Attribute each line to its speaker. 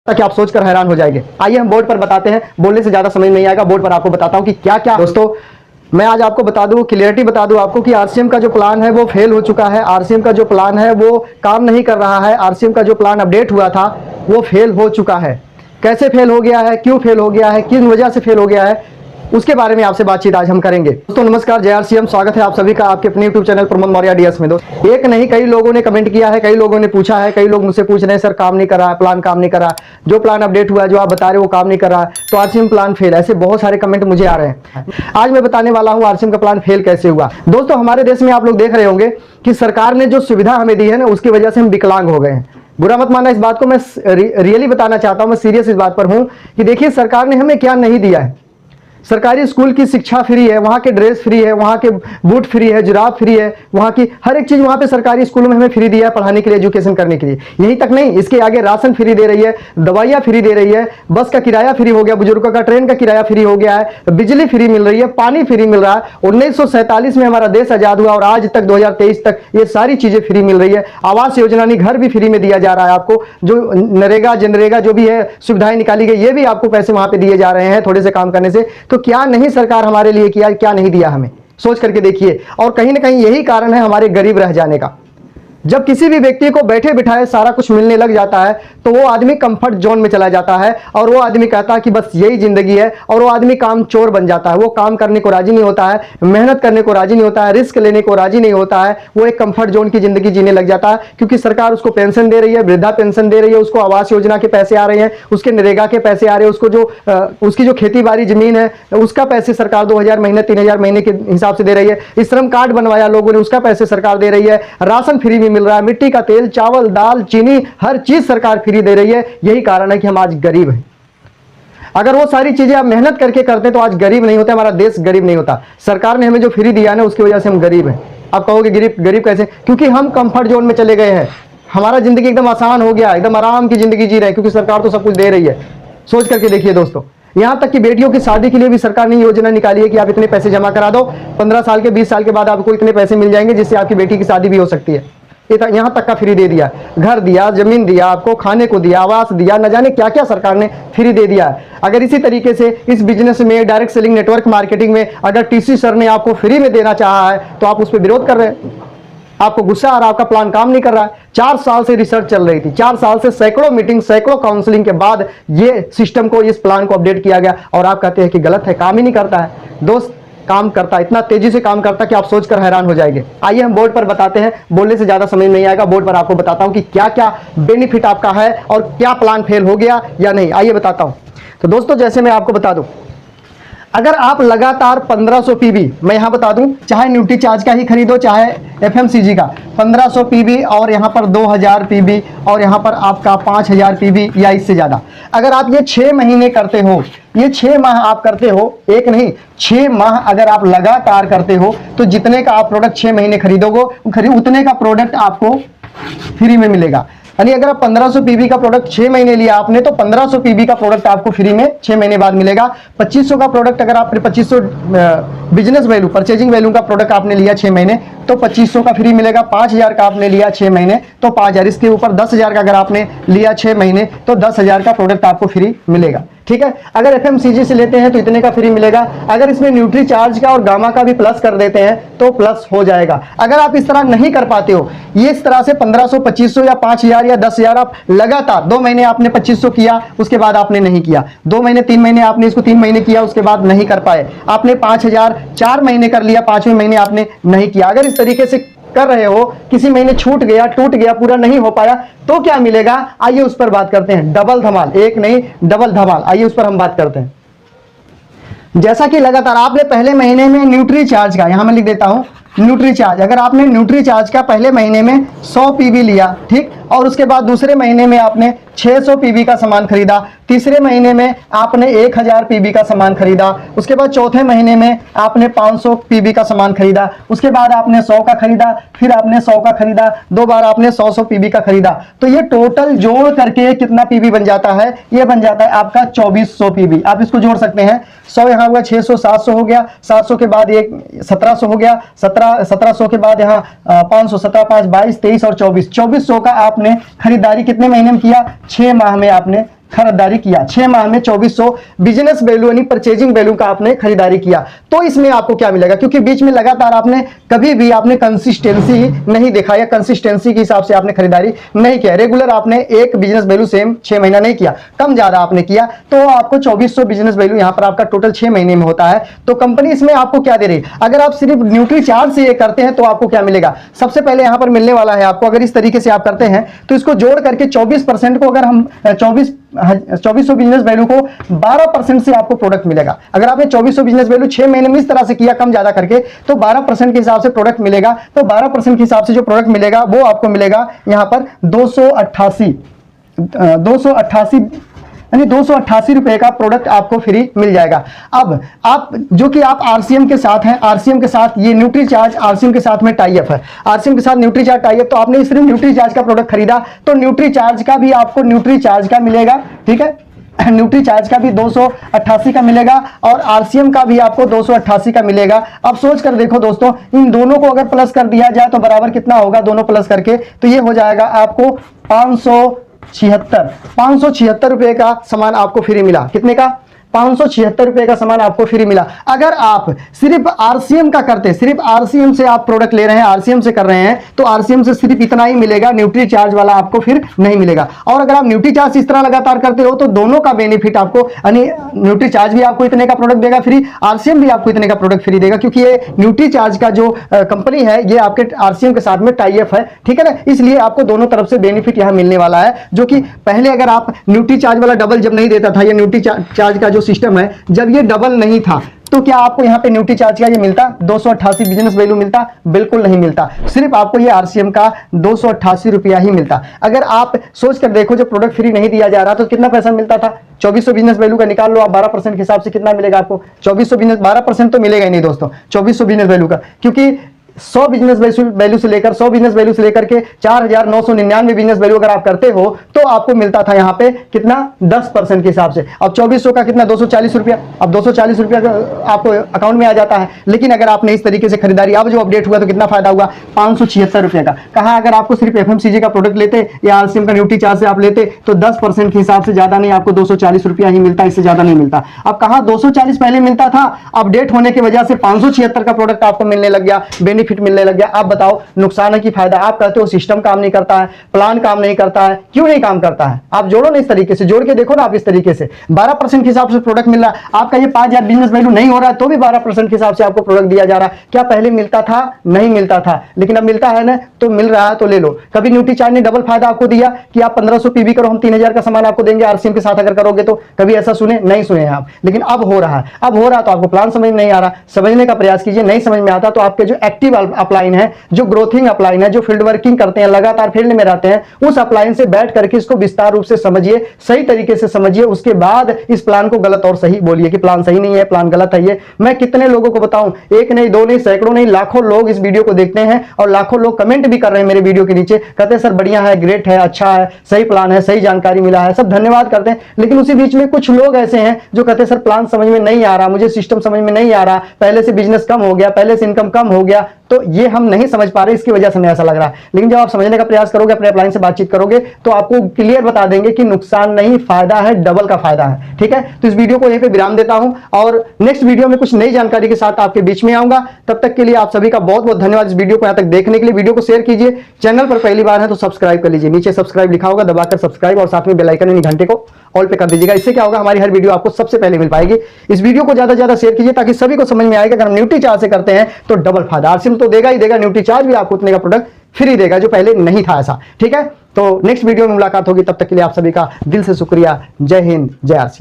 Speaker 1: ताकि आप सोचकर हैरान हो जाएंगे। आइए हम बोर्ड पर बताते हैं, बोलने से ज्यादा समझ नहीं आएगा। बोर्ड पर आपको बताता हूं कि क्या क्या दोस्तों मैं आज आपको बता दूं, क्लियरिटी बता दूं आपको कि आरसीएम का जो प्लान है वो फेल हो चुका है। आरसीएम का जो प्लान है वो काम नहीं कर रहा है। आरसीएम का जो प्लान अपडेट हुआ था वो फेल हो चुका है। कैसे फेल हो गया है, क्यों फेल हो गया है, किन वजह से फेल हो गया है, उसके बारे में आपसे बातचीत आज हम करेंगे। दोस्तों नमस्कार, जय आरसीएम। स्वागत है आप सभी का आपके अपने YouTube channel Pramod Maurya DS में। दोस्त एक नहीं कई लोगों ने कमेंट किया है, कई लोगों ने पूछा है, कई लोग मुझसे पूछ रहे हैं सर काम नहीं कर रहा है, प्लान काम नहीं कर रहा है, जो प्लान अपडेट हुआ है जो आप बता रहे हो वो काम नहीं कर रहा है, तो आरसीएम प्लान फेल। ऐसे बहुत सारे कमेंट मुझे आ रहे हैं। आज मैं बताने वाला हूँ आरसीएम का प्लान फेल कैसे हुआ। दोस्तों हमारे देश में आप लोग देख रहे होंगे कि सरकार ने जो सुविधा हमें दी है ना, उसकी वजह से हम विकलांग हो गए हैं। बुरा मत मानना इस बात को, मैं रियली बताना चाहता हूं, मैं सीरियस इस बात पर हूं कि देखिए सरकार ने हमें क्या नहीं दिया है। सरकारी स्कूल की शिक्षा फ्री है, वहाँ के ड्रेस फ्री है, वहाँ के बूट फ्री है, जुराब फ्री है, वहाँ की हर एक चीज़ वहाँ पे सरकारी स्कूलों में हमें फ्री दिया है पढ़ाने के लिए, एजुकेशन करने के लिए। यही तक नहीं, इसके आगे राशन फ्री दे रही है, दवाइयाँ फ्री दे रही है, बस का किराया फ्री हो गया, बुजुर्गों का ट्रेन का किराया फ्री हो गया है, बिजली फ्री मिल रही है, पानी फ्री मिल रहा है। 1947 में हमारा देश आज़ाद हुआ और आज तक 2023 तक ये सारी चीज़ें फ्री मिल रही है। आवास योजना नहीं, घर भी फ्री में दिया जा रहा है आपको। जो नरेगा जनरेगा जो भी है सुविधाएं निकाली गई, ये भी आपको पैसे वहाँ पे दिए जा रहे हैं थोड़े से काम करने से। तो क्या नहीं सरकार हमारे लिए किया, क्या नहीं दिया हमें, सोच करके देखिए। और कहीं ना कहीं यही कारण है हमारे गरीब रह जाने का। जब किसी भी व्यक्ति को बैठे बिठाए सारा कुछ मिलने लग जाता है तो वो आदमी कंफर्ट जोन में चला जाता है और वो आदमी कहता है कि बस यही जिंदगी है, और वो आदमी काम चोर बन जाता है। वो काम करने को राजी नहीं होता है, मेहनत करने को राजी नहीं होता है, रिस्क लेने को राजी नहीं होता है। वो एक कंफर्ट जोन की जिंदगी जीने लग जाता है, क्योंकि सरकार उसको पेंशन दे रही है, वृद्धा पेंशन दे रही है, उसको आवास योजना के पैसे आ रहे हैं, उसके नरेगा के पैसे आ रहे हैं, उसको जो उसकी जो खेती बाड़ी जमीन है उसका पैसे सरकार 2000 महीने 3000 महीने के हिसाब से दे रही है। श्रम कार्ड बनवाया लोगों ने, उसका पैसे सरकार दे रही है। राशन फ्री भी मिल रहा है, मिट्टी का तेल, चावल, दाल, चीनी, हर चीज सरकार फ्री दे रही है। यही कारण है कि हम आज गरीब हैं। अगर वो सारी चीजें आप मेहनत करके करते तो आज गरीब नहीं होते, हमारा देश गरीब नहीं होता। सरकार ने हमें जो फ्री दिया ना उसकी वजह से हम गरीब हैं। आप कहोगे गरीब कैसे? क्योंकि हम कंफर्ट जोन में चले गए हैं। हमारा जिंदगी एकदम आसान हो गया, एकदम आराम की जिंदगी जी रहे हैं, क्योंकि सरकार तो सब कुछ दे रही है। सोच करके देखिए दोस्तों, यहां तक कि बेटियों की शादी के लिए भी सरकार ने योजना निकाली है कि आप इतने पैसे जमा करा दो, 15 साल के 20 साल के बाद आपको इतने पैसे मिल जाएंगे जिससे आपकी बेटी की शादी भी हो सकती है। यहां तक का फ्री दे दिया, घर दिया, जमीन दिया, आपको खाने को दिया, आवास दिया, न जाने क्या क्या सरकार ने फ्री दे दिया है। अगर इसी तरीके से इस बिजनेस में, डायरेक्ट सेलिंग, नेटवर्क मार्केटिंग में अगर टीसी सर ने आपको फ्री में देना चाहा है तो आप उस पर विरोध कर रहे हैं, आपको गुस्सा आ रहा है, आपका प्लान काम नहीं कर रहा है। 4 साल से रिसर्च चल रही थी, 4 साल से सैकड़ों मीटिंग, सैकड़ों काउंसलिंग के बाद ये सिस्टम को, इस प्लान को अपडेट किया गया, और आप कहते हैं कि गलत है, काम ही नहीं करता है। दोस्त काम करता है, इतना तेजी से काम करता है कि आप सोचकर हैरान हो जाएंगे। आइए हम बोर्ड पर बताते हैं, बोलने से ज्यादा समझ नहीं आएगा। बोर्ड पर आपको बताता हूं कि क्या क्या बेनिफिट आपका है और क्या प्लान फेल हो गया या नहीं, आइए बताता हूं। तो दोस्तों जैसे मैं आपको बता दूं, अगर आप लगातार 1500 पीबी, मैं यहां बता दूं, चाहे न्यूट्री चार्ज का ही खरीदो चाहे एफएमसीजी का, 1500 पीबी और यहां पर 2000 पीबी और यहां पर आपका 5000 पीबी या इससे ज्यादा, अगर आप ये 6 महीने करते हो, ये 6 माह आप करते हो, एक नहीं 6 माह अगर आप लगातार करते हो, तो जितने का आप प्रोडक्ट 6 महीने खरीदोगे उतने का प्रोडक्ट आपको फ्री में मिलेगा। यानी अगर आप 1500 पीबी का प्रोडक्ट 6 महीने लिया आपने, तो 1500 पीबी का प्रोडक्ट आपको फ्री में 6 महीने बाद मिलेगा। 2500 का प्रोडक्ट अगर आपने 2500 बिजनेस वैल्यू, परचेजिंग वैल्यू का प्रोडक्ट आपने लिया 6 महीने, तो 2500 का फ्री मिलेगा। 5000 का आपने लिया 6 महीने तो 5000, इसके ऊपर 10,000 का अगर आपने लिया 6 महीने तो 10,000 का प्रोडक्ट आपको फ्री मिलेगा। ठीक है, अगर एफएमसीजी से लेते हैं तो इतने का फ्री मिलेगा। अगर इसमें न्यूट्री चार्ज का और गामा का भी प्लस कर देते हैं तो प्लस हो जाएगा। अगर आप इस तरह नहीं कर पाते हो, ये इस तरह से 1500, 2500 या 5000 या 10,000 आप लगातार 2 महीने आपने 2500 किया, उसके बाद आपने नहीं किया, 2 महीने 3 महीने आपने इसको 3 महीने किया, उसके बाद नहीं कर पाए, आपने 5000 4 महीने कर लिया, 5वें महीने आपने नहीं किया। अगर इस तरीके से कर रहे हो, किसी महीने छूट गया, टूट गया, पूरा नहीं हो पाया, तो क्या मिलेगा, आइए उस पर बात करते हैं। डबल धमाल, एक नहीं डबल धमाल, आइए उस पर हम बात करते हैं। जैसा कि लगातार आपने पहले महीने में न्यूट्री चार्ज का, यहां मैं लिख देता हूं न्यूट्री चार्ज, अगर आपने न्यूट्री चार्ज का पहले महीने में 100 पीबी लिया, ठीक, और उसके बाद दूसरे महीने में आपने 600 पीबी का सामान खरीदा, तीसरे महीने में आपने 1000 पीबी का सामान खरीदा, उसके बाद चौथे महीने में आपने 500 पीबी का सामान खरीदा, उसके बाद आपने 100 का खरीदा, फिर आपने 100 का खरीदा, 2 बार आपने 100 पीबी का खरीदा, तो ये टोटल जोड़ करके कितना पीबी बन जाता है, ये बन जाता है आपका 2400 पीबी। आप इसको जोड़ सकते हैं, 100 यहाँ हुआ, 600 700 हो गया, 700 के बाद एक 1700 हो गया, 1700 के बाद यहाँ 500, 17 5 22 23 और 2400 का आपने खरीदारी कितने महीने में किया, 6 माह में आपने खरीदारी किया, 6 माह में 2400 बिजनेस वैल्यू यानी परचेजिंग वैल्यू का आपने खरीदारी किया, तो इसमें आपको क्या मिलेगा? क्योंकि बीच में लगातार आपने कभी भी आपने कंसिस्टेंसी नहीं देखा या कंसिस्टेंसी के हिसाब से आपने खरीदारी नहीं किया, रेगुलर आपने एक बिजनेस वैल्यू सेम 6 महीना नहीं किया, कम ज्यादा आपने किया, तो आपको 2400 बिजनेस वैल्यू यहां पर आपका टोटल 6 महीने में होता है। तो कंपनी इसमें आपको क्या दे रही है? अगर आप सिर्फ न्यूट्री चार्ज से ये करते हैं तो आपको क्या मिलेगा? सबसे पहले यहां पर मिलने वाला है आपको, अगर इस तरीके से आप करते हैं तो इसको जोड़ करके 24% को, अगर हम 2400 बिजनेस वैल्यू को 12% से आपको प्रोडक्ट मिलेगा। अगर आपने 2400 बिजनेस वैल्यू 6 महीने में इस तरह से किया कम ज्यादा करके, तो 12% के हिसाब से प्रोडक्ट मिलेगा। तो 12% के हिसाब से जो प्रोडक्ट मिलेगा वो आपको मिलेगा यहां पर 288 यानी 288 रुपए का प्रोडक्ट आपको फ्री मिल जाएगा। अब आप जो कि आप आरसीएम के साथ हैं, आरसीएम के साथ ये न्यूट्री चार्ज आरसीएम के साथ में टाई अप है, आरसीएम के साथ न्यूट्री चार्ज टाई अप, तो आपने सिर्फ न्यूट्री चार्ज का प्रोडक्ट खरीदा तो न्यूट्री चार्ज का भी आपको न्यूट्री चार्ज का मिलेगा, ठीक है, न्यूट्री चार्ज का भी 288 का मिलेगा और आरसीएम का भी आपको 288 का मिलेगा। अब सोच कर देखो दोस्तों, इन दोनों को अगर प्लस कर दिया जाए तो बराबर कितना होगा? दोनों प्लस करके तो ये हो जाएगा आपको 576 रुपए का सामान आपको फ्री मिला। कितने का? 576 रुपए का सामान आपको फ्री मिला। अगर आप सिर्फ आरसीएम का करते, सिर्फ आरसीएम से आप प्रोडक्ट ले रहे हैं, आरसीएम से कर रहे हैं, तो आरसीएम से सिर्फ इतना ही मिलेगा, न्यूट्री चार्ज वाला आपको फिर नहीं मिलेगा। और अगर आप न्यूट्री चार्ज इस तरह लगातार करते हो तो दोनों का बेनिफिट आपको, यानी न्यूट्री चार्ज भी आपको इतने का प्रोडक्ट देगा फ्री, आरसीएम भी आपको इतने का प्रोडक्ट फ्री देगा, क्योंकि ये न्यूट्री चार्ज का जो कंपनी है ये आपके आरसीएम के साथ में टाई अप है, ठीक है ना। इसलिए आपको दोनों तरफ से बेनिफिट यहां मिलने वाला है, जो कि पहले अगर आप न्यूट्री चार्ज वाला डबल जब नहीं देता था, या न्यूट्री चार्ज का जो सिस्टम है जब ये डबल नहीं था, तो क्या आपको यहां पे न्यूट्री चार्ज का ये मिलता? 288 बिजनेस वैल्यू मिलता? बिल्कुल नहीं मिलता। सिर्फ आपको ये आरसीएम का 288 रुपया ही मिलता। अगर आप सोच कर देखो, जब प्रोडक्ट फ्री नहीं दिया जा रहा तो कितना पैसा मिलता था? 2400 बिजनेस वैल्यू का निकाल लो आप, 12% के हिसाब से कितना मिलेगा आपको? 2400 बिजनेस, 12% तो मिलेगा ही नहीं दोस्तों 2400 बिजनेस वैल्यू का, क्योंकि 100 बिजनेस वैल्यू से लेकर 100 बिजनेस वैल्यू से लेकर के 4999 बिजनेस वैल्यू अगर आप करते हो तो आपको मिलता था यहां पे कितना? 10% के हिसाब से। अब 2400 का कितना? 240 रुपया। अब 240 रुपया आपको अकाउंट में आ जाता है। लेकिन अगर आपने इस तरीके से खरीदारी, अब जो अपडेट हुआ तो कितना फायदा हुआ? 576 रुपये का। कहा अगर आपको सिर्फ एफएमसीजी का प्रोडक्ट लेते या आरसीएम का न्यूट्री चार्ज से आप लेते तो 10% के हिसाब से ज्यादा नहीं, आपको 240 रुपया ही मिलता, इससे ज्यादा नहीं मिलता। अब कहा 240 पहले मिलता था, अपडेट होने की वजह से 576 का प्रोडक्ट आपको मिलने लग गया, बेनिफिट मिलने लग गया। आप बताओ नुकसान है कि फायदा? आप कहते हो सिस्टम काम नहीं करता है, प्लान काम नहीं करता है। क्यों नहीं काम करता है? आप जोड़ो ना, इस तरीके से जोड़ के देखो ना। आप इस तरीके से 12% के हिसाब से प्रोडक्ट मिल रहा है आपका, ये 5000 बिजनेस वैल्यू नहीं हो रहा है तो भी 12% के हिसाब से आपको प्रोडक्ट दिया जा रहा है। क्या पहले मिलता था? नहीं मिलता था, लेकिन अब मिलता है ना, तो मिल रहा है तो ले लो। कभी न्यूट्री चार्ज ने डबल फायदा आपको दिया कि आप 1500 पीवी करो, हम 3000 का सामान आपको देंगे आरसीएम के साथ अगर करोगे तो? कभी ऐसा सुने? नहीं सुने हैं आप। लेकिन अब हो रहा है, अब हो रहा है तो आपको प्लान समझ में नहीं आ रहा, समझने का प्रयास कीजिए। नहीं समझ में आता तो आपके जो एक्टिव अपलाइन है, जो ग्रोथिंग अपलाइन है, जो फील्ड वर्किंग करते हैं, लगातार फील्ड में रहते हैं, उस अपलाइन से बैठ करके इसको विस्तार रूप से समझिए, सही तरीके से समझिए। उसके बाद इस प्लान को गलत और सही बोलिए कि प्लान सही नहीं है, प्लान गलत है। ये मैं कितने लोगों को बताऊं, एक नहीं, दो नहीं, सैकड़ों नहीं, लाखों लोग इस वीडियो को देखते हैं और लाखों लोग कमेंट भी कर रहे हैं मेरे वीडियो के नीचे, कहते हैं सर बढ़िया है, ग्रेट है, अच्छा है, सही प्लान है, सही जानकारी मिला है, सब धन्यवाद करते हैं। लेकिन उसी बीच में कुछ लोग ऐसे हैं जो कहते हैं सर प्लान समझ में नहीं आ रहा, मुझे सिस्टम समझ में नहीं आ रहा, पहले से बिजनेस कम हो गया, पहले से इनकम कम हो गया, तो ये हम नहीं समझ पा रहे, इसकी वजह से हमें ऐसा लग रहा है। लेकिन जब आप समझने का प्रयास करोगे, अपने अपलाइन से बातचीत करोगे, तो आपको क्लियर बता देंगे कि नुकसान नहीं, फायदा है, डबल का फायदा है। ठीक है, तो इस वीडियो को यहीं पे विराम देता हूं और नेक्स्ट वीडियो में कुछ नई जानकारी के साथ आपके बीच में आऊंगा। तब तक के लिए आप सभी का बहुत बहुत धन्यवाद इस वीडियो को यहां तक देखने के लिए। वीडियो को शेयर कीजिए, चैनल पर पहली बार है तो सब्सक्राइब कर लीजिए, नीचे सब्सक्राइब लिखा होगा, दबाकर सब्सक्राइब और साथ में बेल आइकन यानी घंटे को ऑल पे कर दीजिएगा। इससे क्या होगा, हमारी हर वीडियो आपको सबसे पहले मिल पाएगी। इस वीडियो को ज्यादा से ज्यादा शेयर कीजिए ताकि सभी को समझ में आएगा, अगर हम न्यूट्री चार्ज से करते हैं तो डबल फायदा, आरसीएम तो देगा ही देगा, न्यूट्री चार्ज भी आपको उतने का प्रोडक्ट फ्री देगा जो पहले नहीं था ऐसा। ठीक है, तो नेक्स्ट वीडियो में मुलाकात होगी, तब तक के लिए आप सभी का दिल से शुक्रिया। जय हिंद, जय आरसीएम।